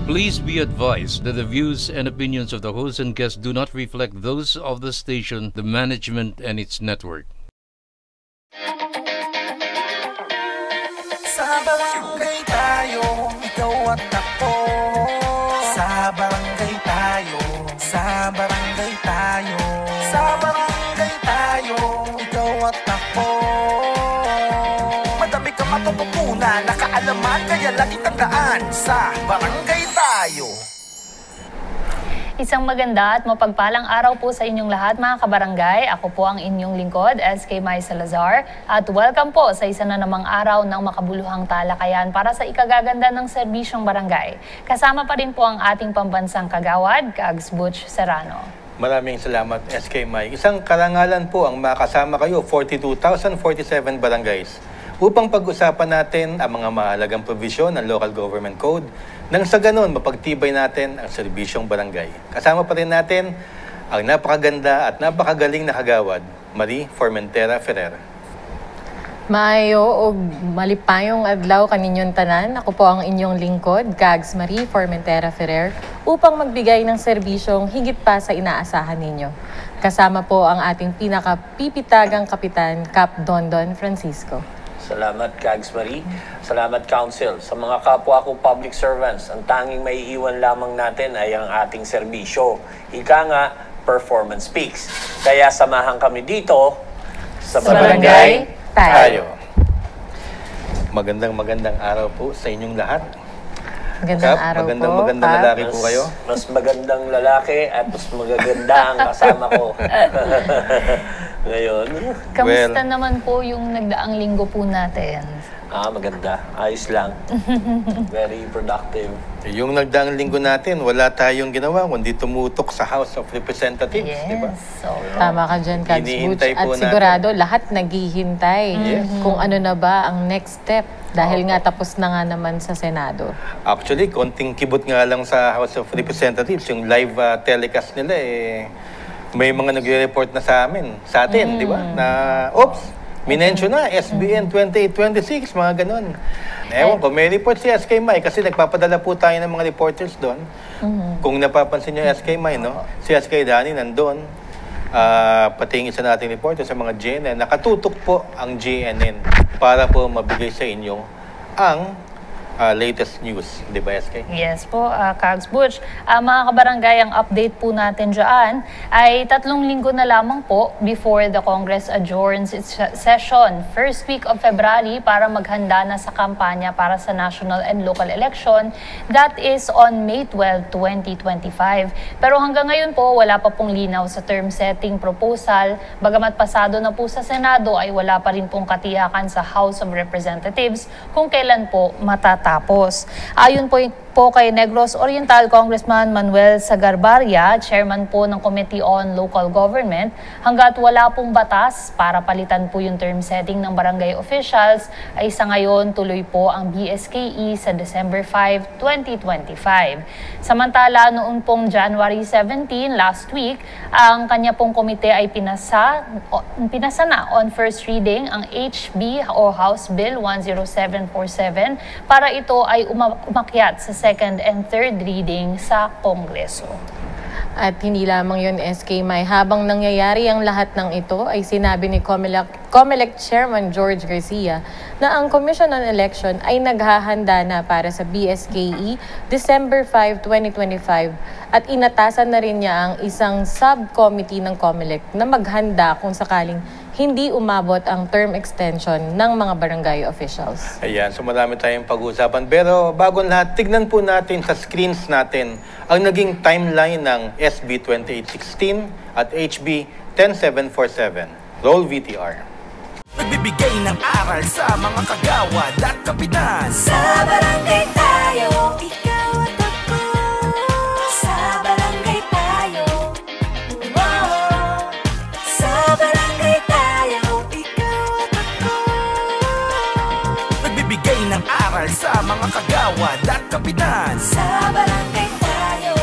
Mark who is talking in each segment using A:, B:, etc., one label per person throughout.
A: Please be advised that the views and opinions of the host and guests do not reflect those of the station, the management, and its network.
B: Sa barangay tayo, ikaw at ako. Sa barangay tayo, sa barangay tayo. Sa barangay tayo, ikaw at ako. Madami kang matututunan, nakaalaman, kaya lagi tandaan. Sa barangay tayo.
C: Isang maganda at mapagpalang araw po sa inyong lahat mga kabarangay. Ako po ang inyong lingkod, SK Mai Salazar. At welcome po sa isa na namang araw ng makabuluhang talakayan para sa ikagaganda ng serbisyong barangay. Kasama pa rin po ang ating pambansang kagawad, Kags Butch Serrano.
D: Maraming salamat, SK Mai. Isang karangalan po ang makasama kayo, 42,047 barangays, upang pag-usapan natin ang mga mahalagang provision ng Local Government Code nang sa ganon mapagtibay natin ang serbisyong barangay. Kasama pa rin natin ang napakaganda at napakagaling na kagawad, Marie Formentera Ferrer.
E: Maayo o malipayong adlaw kaninyong tanan. Ako po ang inyong lingkod, Gags Marie Formentera Ferrer, upang magbigay ng serbisyong higit pa sa inaasahan ninyo. Kasama po ang ating pinakapipitagang kapitan, Cap Dondon Francisco.
F: Salamat, Kags Marie. Salamat, Council. Sa mga kapwa ko public servants, ang tanging maiiwan lamang natin ay ang ating serbisyo. Ika nga, performance speaks. Kaya samahan kami dito sa
E: Barangay Tayo.
D: Magandang araw po sa inyong lahat.
E: Magandang araw
D: magandang
E: po.
D: Magandang lalaki po kayo.
F: Mas magandang lalaki at mas magaganda ang kasama ko. Ngayon.
C: Kamusta naman po yung nagdaang linggo po natin?
F: Maganda. Ayos lang. Very productive.
D: Yung nagdaang linggo natin, wala tayong ginawa kundi tumutok sa House of Representatives,
C: Yes.
D: di ba?
C: So,
E: Tama ka dyan, Kags Butch.
D: Hinihintay
E: At
D: po natin.
E: sigurado, lahat naghihintay kung ano na ba ang next step. Dahil nga tapos na nga naman sa Senado.
D: Actually, konting kibot nga lang sa House of Representatives, yung live telecast nila may mga nagre-report na sa atin, di ba? Na, oops, minensyon na, SBN 2826, mga ganon. Ewan ko, may report si SK Mai kasi nagpapadala po tayo ng mga reporters doon. Kung napapansin nyo SK Mai, no? Si SK Dani nandun. Pati yung isa nating reporter sa mga JNN, nakatutok po ang JNN para po mabigay sa inyo ang latest news, di ba SK?
C: yes po, Kags Butch. Mga kabarangay, ang update po natin dyan ay 3 linggo na lamang po before the Congress adjourns its session. First week of February para maghanda na sa kampanya para sa national and local election. That is on May 12, 2025. Pero hanggang ngayon po, wala pa pong linaw sa term setting proposal. Bagamat pasado na po sa Senado, ay wala pa rin pong katiyakan sa House of Representatives kung kailan po matatapos. Ayon po kay Negros Oriental Congressman Manuel Sagarbarria, chairman po ng Committee on Local Government, hanggat wala pong batas para palitan po yung term setting ng barangay officials, ay sa ngayon tuloy po ang BSKE sa December 5, 2025. Samantala, noon pong January 17, last week, ang kanya pong komite ay pinasa na on first reading ang HB o House Bill 10747 para ito ay umakyat sa second and third reading sa Kongreso.
E: At hindi lamang yun, SK Mai. Habang nangyayari ang lahat ng ito, ay sinabi ni COMELEC Chairman George Garcia na ang Commission on Election ay naghahanda na para sa BSKE December 5, 2025 at inatasan na rin niya ang isang subcommittee ng COMELEC na maghanda kung sakaling hindi umabot ang term extension ng mga barangay officials.
D: Ayan, so marami tayong pag-uusapan. Pero bago lahat, tignan po natin sa screens natin ang naging timeline ng SB 2816 at HB 10747. Roll VTR.
B: Nagbibigay ng aral sa mga kagawad at kapitan.
G: Sa barangay tayo, ikaw at ako. Sa barangay tayo, wow. Sa barangay tayo, ikaw at ako.
B: Nagbibigay ng aral sa mga kagawad at kapitan.
G: Sa barangay tayo.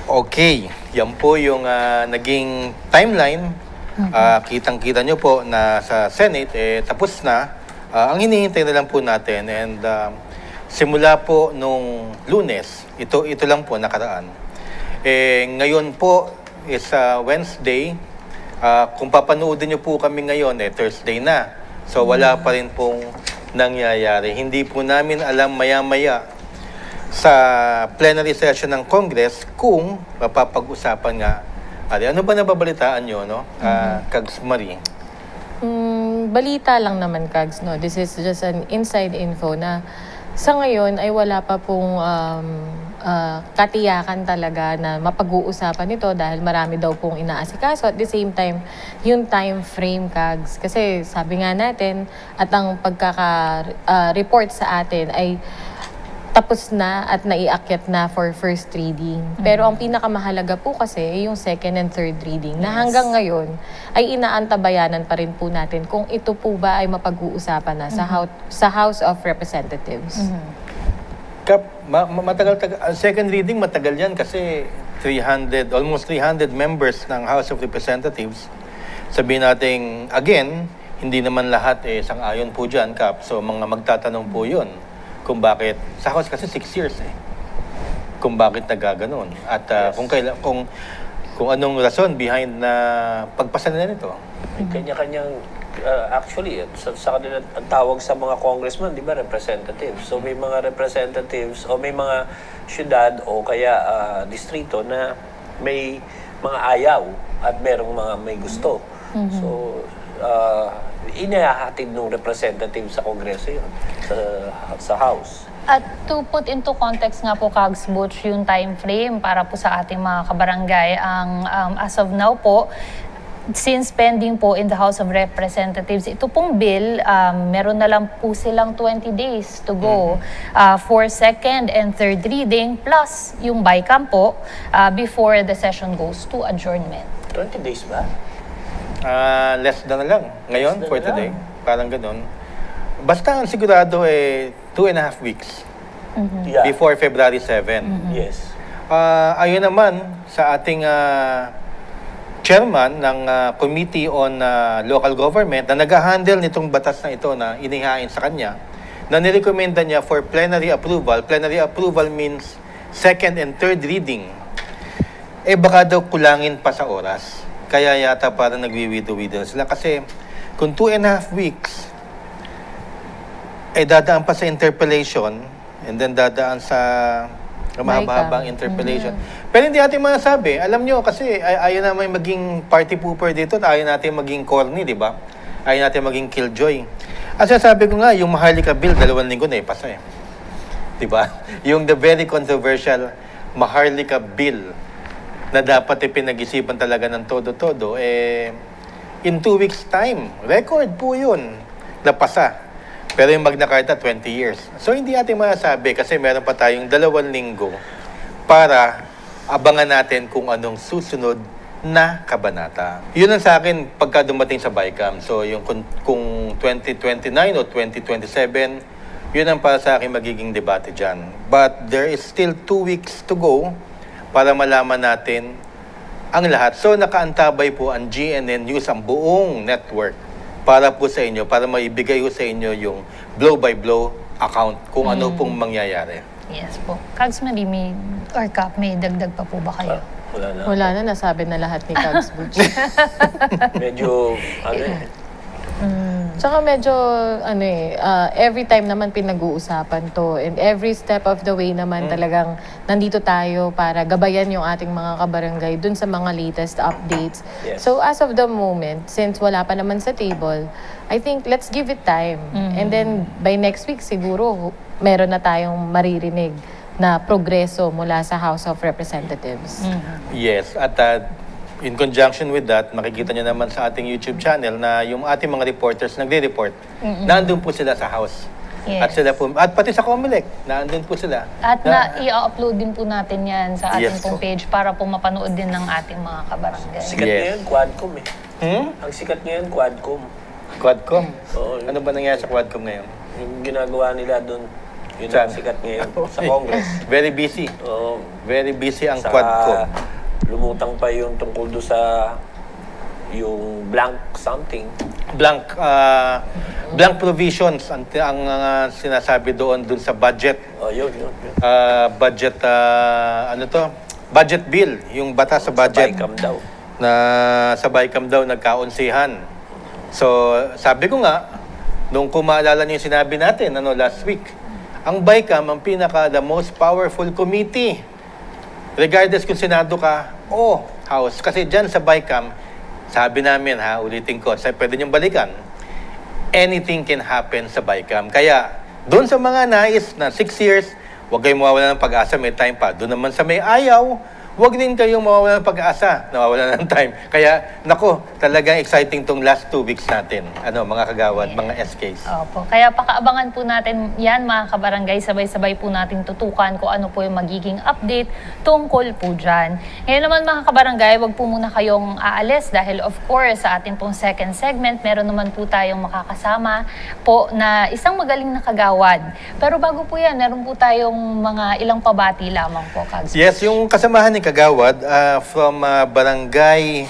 D: Okay, yan po yung naging timeline Kitang-kita nyo po na sa Senate, tapos na. Ang hinihintay na lang po natin, and simula po nung Lunes, ito lang po nakaraan. Ngayon po is Wednesday. Kung papanoodin nyo po kami ngayon, Thursday na. So wala pa rin pong nangyayari. Hindi po namin alam maya-maya sa plenary session ng Congress kung mapapag-usapan nga. Ano ba nababalitaan nyo, no? Kags Marie?
E: Balita lang naman, Kags, no? This is just an inside info na sa ngayon ay wala pa pong katiyakan talaga na mapag-uusapan ito dahil marami daw pong inaasikaso. At the same time, yung time frame, Kags. Kasi sabi nga natin, at ang pagkaka-report sa atin ay tapos na at naiakyat na for first reading. Pero ang pinakamahalaga po kasi ay yung second and third reading na hanggang ngayon ay inaantabayanan pa rin po natin kung ito po ba ay mapag-uusapan na sa House of Representatives.
D: Kap, matagal-tagal. Second reading, matagal yan kasi almost 300 members ng House of Representatives. Sabihin natin, again, hindi naman lahat sang-ayon po dyan, Kap. So, mga magtatanong po yun kung bakit, sa House kasi 6 years kung bakit nagaganon. At kung anong rason behind na pagpasa nila nito.
F: May kanya-kanyang, actually, sa kanila, ang tawag sa mga congressman, di ba, representatives. So may mga representatives o may mga syudad o kaya distrito na may mga ayaw at merong mga may gusto. So, inahahatid ng representative sa Kongreso yun, sa House.
C: At to put into context nga po, Kags Butch, yung time frame para po sa ating mga kabarangay, ang as of now po, since pending po in the House of Representatives, ito pong bill, meron na lang po silang 20 days to go for second and third reading, plus yung BICAM po before the session goes to adjournment.
F: 20 days ba?
D: Less than na lang. Ngayon, for today. Parang ganun. Basta ang sigurado 2.5 weeks
F: Yeah.
D: before February 7.
F: Yes.
D: Ayun naman sa ating chairman ng Committee on Local Government na nag-handle nitong batas na ito na inihain sa kanya, na nirekomenda niya for plenary approval. Plenary approval means second and third reading. Baka daw kulangin pa sa oras. Kaya yata parang nagwiwido-wido sila. Kasi kung 2.5 weeks, dadaan pa sa interpellation, and then dadaan sa mahaba-habang interpellation. Pero hindi natin masabi. Alam nyo, kasi ayaw naman maging party pooper dito, ayaw natin maging corny, di ba? Ayaw natin maging killjoy. At sabi ko nga, yung Maharlika Bill, 2 linggo na ipasa di ba? Yung the very controversial Maharlika Bill na dapat pinag-isipan talaga ng todo-todo, in 2 weeks time, record po yun, napasa. Pero yung Magna Carta, 20 years. So, hindi natin masasabi kasi meron pa tayong 2 linggo para abangan natin kung anong susunod na kabanata. Yun ang sa akin pagka dumating sa BICAM. So, yung kung 2029 o 2027, yun ang para sa akin magiging debate dyan. But there is still 2 weeks to go para malaman natin ang lahat. So, nakaantabay po ang GNN News, ang buong network, para po sa inyo, para maibigay ko sa inyo yung blow-by-blow account kung ano pong mangyayari.
C: Yes po. Kags Marie, may dagdag pa po ba kayo?
F: Wala na.
E: Wala na, nasabi na lahat ni Kags Butch.
F: Medyo,
E: Tsaka medyo, every time naman pinag-uusapan to, and every step of the way naman talagang nandito tayo para gabayan yung ating mga kabarangay dun sa mga latest updates.
F: Yes.
E: So as of the moment, since wala pa naman sa table, I think let's give it time. And then by next week siguro meron na tayong maririnig na progreso mula sa House of Representatives.
D: Yes, at in conjunction with that, makikita nyo naman sa ating YouTube channel na yung ating mga reporters nagre-report, nandun po sila sa House.
C: Yes.
D: At pati sa Comelec, nandun po sila.
C: At i-upload din po natin yan sa ating
D: Yes
C: pong
D: po.
C: page para po mapanood din ng ating mga kabarangay.
F: sikat
D: Yes.
F: ngayon, Quadcom Ang sikat ngayon, Quadcom.
D: Quadcom.
F: Oo.
D: Ano ba nangyari sa Quadcom ngayon?
F: Yung ginagawa nila doon, yun
D: Saan?
F: ang sikat ngayon sa Congress.
D: Very busy.
F: Oo.
D: Very busy ang
F: Saka,
D: Quadcom.
F: lumutang pa yung tungkol doon sa yung blank something.
D: Blank provisions ang sinasabi doon sa budget.
F: Yun.
D: Budget, budget bill, yung batas sa budget.
F: Sa BICAM daw.
D: Sa BICAM daw nagkaunsihan. So, sabi ko nga, nung kumaalala niyo yung sinabi natin, last week, ang BICAM, ang the most powerful committee. Regardless kung Senado ka o House. Kasi dyan sa BICAM, sabi namin ulitin ko, pwede niyong balikan, anything can happen sa BICAM. Kaya, doon sa mga nais na 6 years, huwag kayong mawawala ng pag-asa, may time pa. Doon naman sa may ayaw, huwag din kayong mawawala ng pag-asa, nawawala ng time. Kaya, talagang exciting tong last 2 weeks natin. Mga kagawad, mga SKs.
C: Opo. Kaya pakaabangan po natin yan, mga kabarangay. Sabay-sabay po natin tutukan kung ano po yung magiging update tungkol po dyan. Ngayon naman, mga kabarangay, wag po muna kayong aalis dahil of course, sa ating pong second segment, meron naman po tayong makakasama po na isang magaling na kagawad. Pero bago po yan, meron po tayong mga ilang pabati lamang po, Kags.
D: Yes, yung kasamahan ni Kagawad from Barangay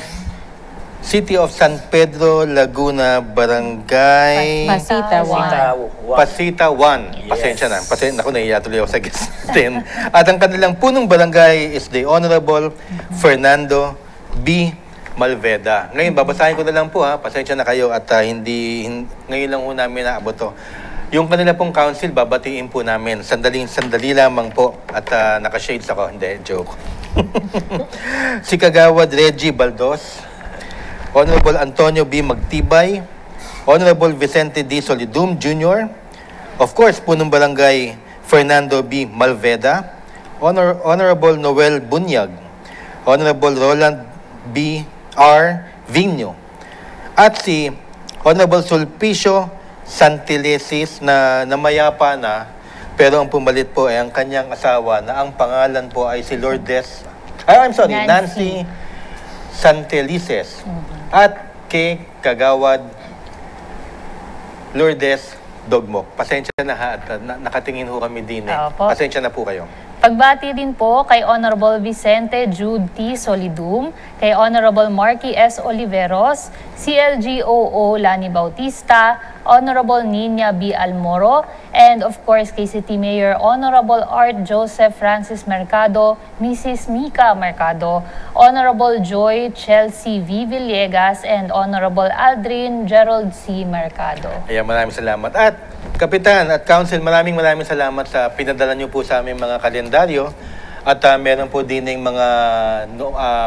D: City of San Pedro, Laguna, Barangay Pasita 1. Pasensya na. Naku, nahiya tuloy ako sa guest natin. At ang kanilang punong barangay is the Honorable Fernando B. Malveda. Ngayon, babasahin ko na lang po Pasensya na kayo at ngayon lang po namin naabot to. Yung kanila pong council, babatiin po namin. Sandali lamang po. At naka-shades ako. Hindi, joke. Si Kagawad Reggie Baldos, Honorable Antonio B. Magtibay, Honorable Vicente D. Solidum Jr., of course, punong barangay Fernando B. Malveda, Honorable Noel Bunyag, Honorable Roland B. R. Vigno, at si Honorable Sulpicio Santilesis na namayapa na, pero ang pumalit po ay ang kanyang asawa na ang pangalan po ay si Nancy Santelices. At kay Kagawad Lourdes Dogmok. Pasensya na at nakatingin ho kami din Pasensya na po kayo.
C: Pagbati din po kay Honorable Vicente Jude T. Solidum, kay Honorable Marky S. Oliveros, CLGOO Lani Bautista, Honorable Nina B. Almoro, and of course kay City Mayor Honorable Art Joseph Francis Mercado, Mrs. Mika Mercado, Honorable Joy Chelsea V. Villegas, and Honorable Aldrin Gerald C. Mercado.
D: Ayan, maraming salamat. At Kapitan at Council, maraming salamat sa pinadala niyo po sa aming mga kalendaryo. At meron po din ng mga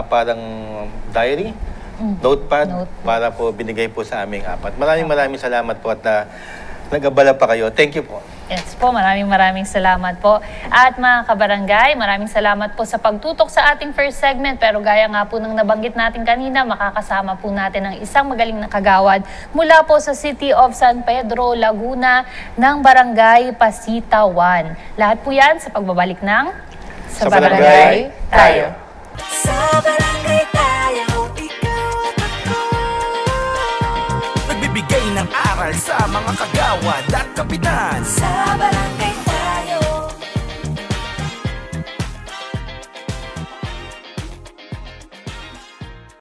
D: parang diary, notepad, para po binigay po sa aming apat. Maraming salamat po at nag-abala pa kayo. Thank you po.
C: Yes po, maraming salamat po. At mga kabarangay, maraming salamat po sa pagtutok sa ating first segment. Pero gaya nga po ng nabanggit natin kanina, makakasama po natin ang isang magaling na kagawad mula po sa City of San Pedro, Laguna, ng Barangay Pasita 1. Lahat po yan sa pagbabalik ng Sa Barangay Tayo.
G: Sa barangay tayo, ikaw at ako.
B: Nagbibigay ng aral sa mga kagawad at kapitan.
G: Sa barangay tayo.